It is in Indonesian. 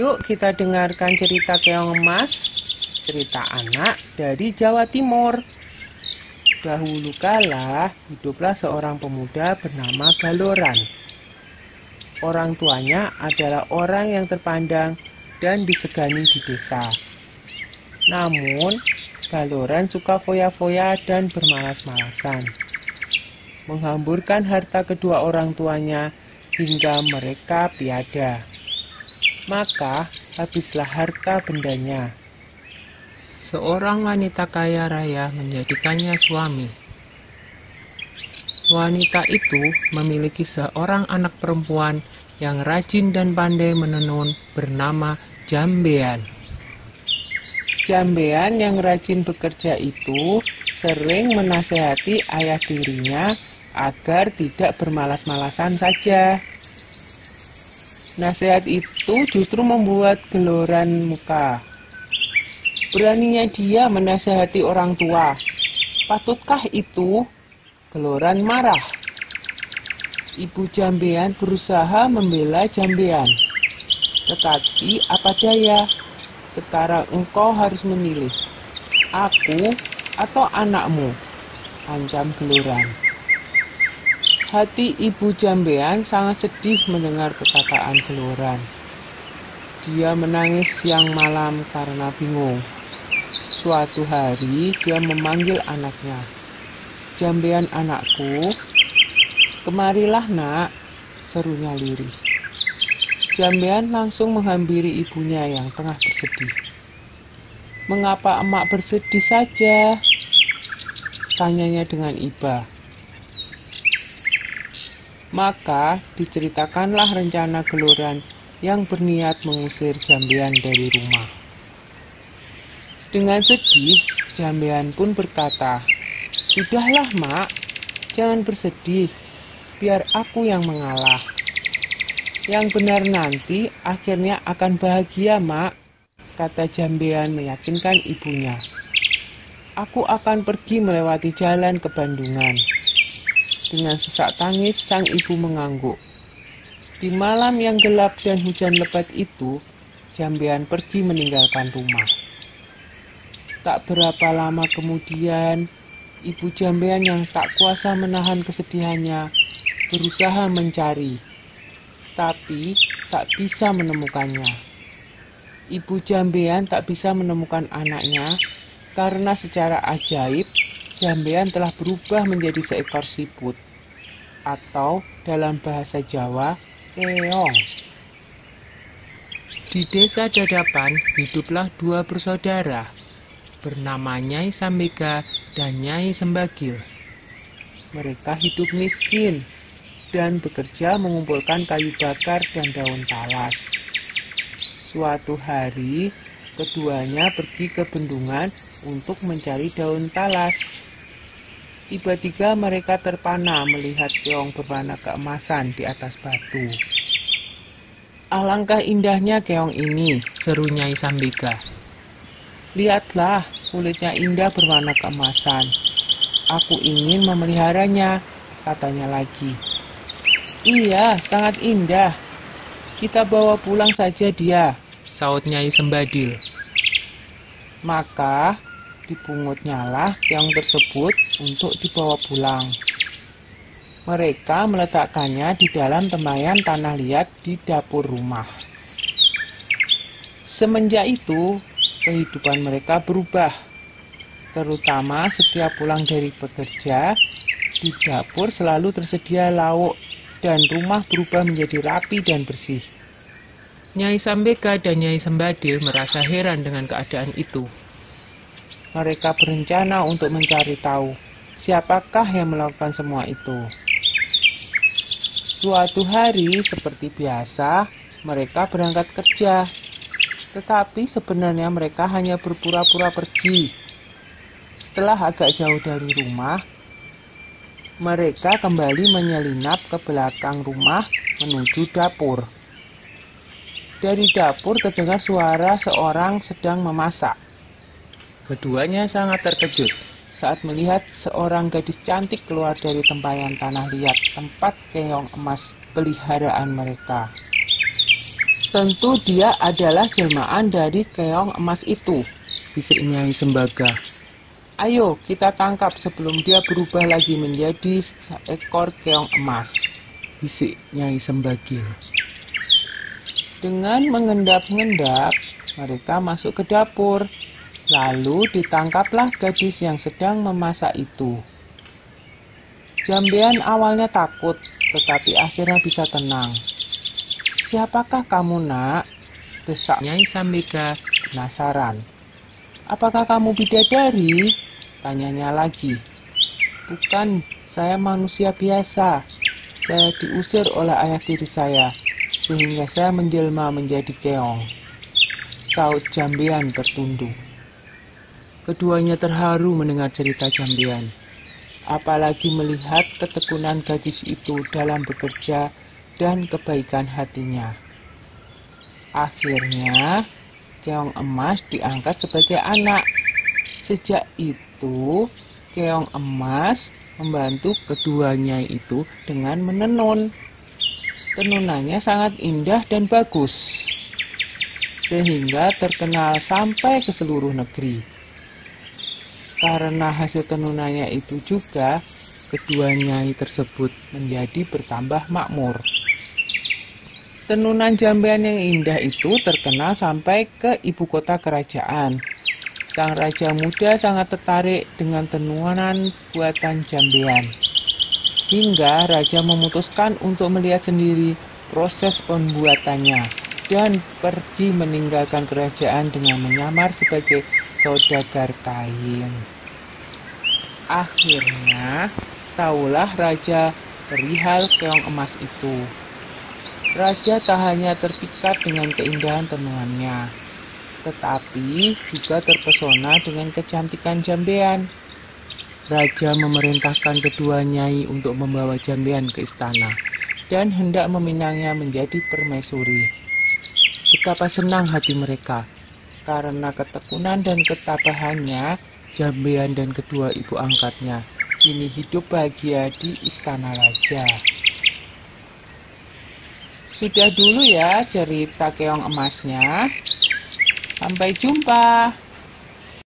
Yuk kita dengarkan cerita Keong Emas, cerita anak dari Jawa Timur. Dahulu kala hiduplah seorang pemuda bernama Galoran. Orang tuanya adalah orang yang terpandang dan disegani di desa. Namun, Galoran suka foya-foya dan bermalas-malasan, menghamburkan harta kedua orang tuanya hingga mereka tiada. Maka habislah harta bendanya. Seorang wanita kaya raya menjadikannya suami. Wanita itu memiliki seorang anak perempuan yang rajin dan pandai menenun bernama Jambean. Jambean yang rajin bekerja itu sering menasehati ayah tirinya agar tidak bermalas-malasan saja. Nasihat itu justru membuat Galoran muka. Beraninya dia menasehati orang tua. Patutkah itu? Galoran marah. Ibu Jambean berusaha membela Jambean. Tetapi apa daya? Sekarang engkau harus memilih. Aku atau anakmu? Ancam Galoran. Hati ibu Jambean sangat sedih mendengar perkataan Galoran. Dia menangis siang malam karena bingung. Suatu hari dia memanggil anaknya. Jambean anakku, kemarilah nak, serunya lirih. Jambean langsung menghampiri ibunya yang tengah bersedih. Mengapa emak bersedih saja? Tanyanya dengan iba. Maka diceritakanlah rencana Galoran yang berniat mengusir Jambean dari rumah. Dengan sedih, Jambean pun berkata, "Sudahlah mak, jangan bersedih, biar aku yang mengalah. Yang benar nanti akhirnya akan bahagia mak," kata Jambean meyakinkan ibunya. "Aku akan pergi melewati jalan ke Bandungan." Dengan sesak tangis, sang ibu mengangguk. Di malam yang gelap dan hujan lebat itu, Jambean pergi meninggalkan rumah. Tak berapa lama kemudian, ibu Jambean yang tak kuasa menahan kesedihannya berusaha mencari, tapi tak bisa menemukannya. Ibu Jambean tak bisa menemukan anaknya karena secara ajaib Jambean telah berubah menjadi seekor siput, atau dalam bahasa Jawa, keong. Di desa Dadapan hiduplah dua bersaudara, bernama Nyai Sambega dan Nyai Sembagil. Mereka hidup miskin dan bekerja mengumpulkan kayu bakar dan daun talas. Suatu hari, keduanya pergi ke bendungan untuk mencari daun talas. Tiba-tiba mereka terpana melihat keong berwarna keemasan di atas batu. "Alangkah indahnya keong ini," seru Nyai Sambega. "Lihatlah, kulitnya indah berwarna keemasan. Aku ingin memeliharanya," katanya lagi. "Iya, sangat indah. Kita bawa pulang saja dia," saut Nyai Sembadil. Maka dipunguտնyalah keong tersebut untuk dibawa pulang. Mereka meletakkannya di dalam tempayan tanah liat di dapur rumah. Semenjak itu, kehidupan mereka berubah. Terutama setiap pulang dari bekerja, di dapur selalu tersedia lauk dan rumah berubah menjadi rapi dan bersih. Nyai Sambega dan Nyai Sembadil merasa heran dengan keadaan itu. Mereka berencana untuk mencari tahu siapakah yang melakukan semua itu. Suatu hari, seperti biasa, mereka berangkat kerja. Tetapi sebenarnya mereka hanya berpura-pura pergi. Setelah agak jauh dari rumah, mereka kembali menyelinap ke belakang rumah menuju dapur. Dari dapur terdengar suara seorang sedang memasak. Keduanya sangat terkejut saat melihat seorang gadis cantik keluar dari tempayan tanah liat tempat keong emas peliharaan mereka. Tentu dia adalah jelmaan dari keong emas itu, bisik Nyai Sembaga. Ayo kita tangkap sebelum dia berubah lagi menjadi seekor keong emas, bisik Nyai Sembagil. Dengan mengendap-endap, mereka masuk ke dapur. Lalu ditangkaplah gadis yang sedang memasak itu. Jambean awalnya takut, tetapi akhirnya bisa tenang. Siapakah kamu, nak? Desak Nyai Sambega penasaran. Apakah kamu bidadari? Tanyanya lagi. Bukan, saya manusia biasa. Saya diusir oleh ayah tiri saya, sehingga saya menjelma menjadi keong, saut Jambean tertunduk. Keduanya terharu mendengar cerita Jambean, apalagi melihat ketekunan gadis itu dalam bekerja dan kebaikan hatinya. Akhirnya, keong emas diangkat sebagai anak. Sejak itu, keong emas membantu keduanya itu dengan menenun. Tenunannya sangat indah dan bagus, sehingga terkenal sampai ke seluruh negeri. Karena hasil tenunannya itu juga, kedua nyai tersebut menjadi bertambah makmur. Tenunan Jambean yang indah itu terkenal sampai ke ibu kota kerajaan. Sang raja muda sangat tertarik dengan tenunan buatan Jambean. Hingga raja memutuskan untuk melihat sendiri proses pembuatannya dan pergi meninggalkan kerajaan dengan menyamar sebagai saudagar kain. Akhirnya, tahulah raja perihal keong emas itu. Raja tak hanya terpikat dengan keindahan tenunannya, tetapi juga terpesona dengan kecantikan Jambean. Raja memerintahkan kedua nyai untuk membawa Jambean ke istana dan hendak meminangnya menjadi permaisuri. Betapa senang hati mereka, karena ketekunan dan ketabahannya, Jambean dan kedua ibu angkatnya kini hidup bahagia di istana raja. Sudah dulu ya cerita keong emasnya. Sampai jumpa.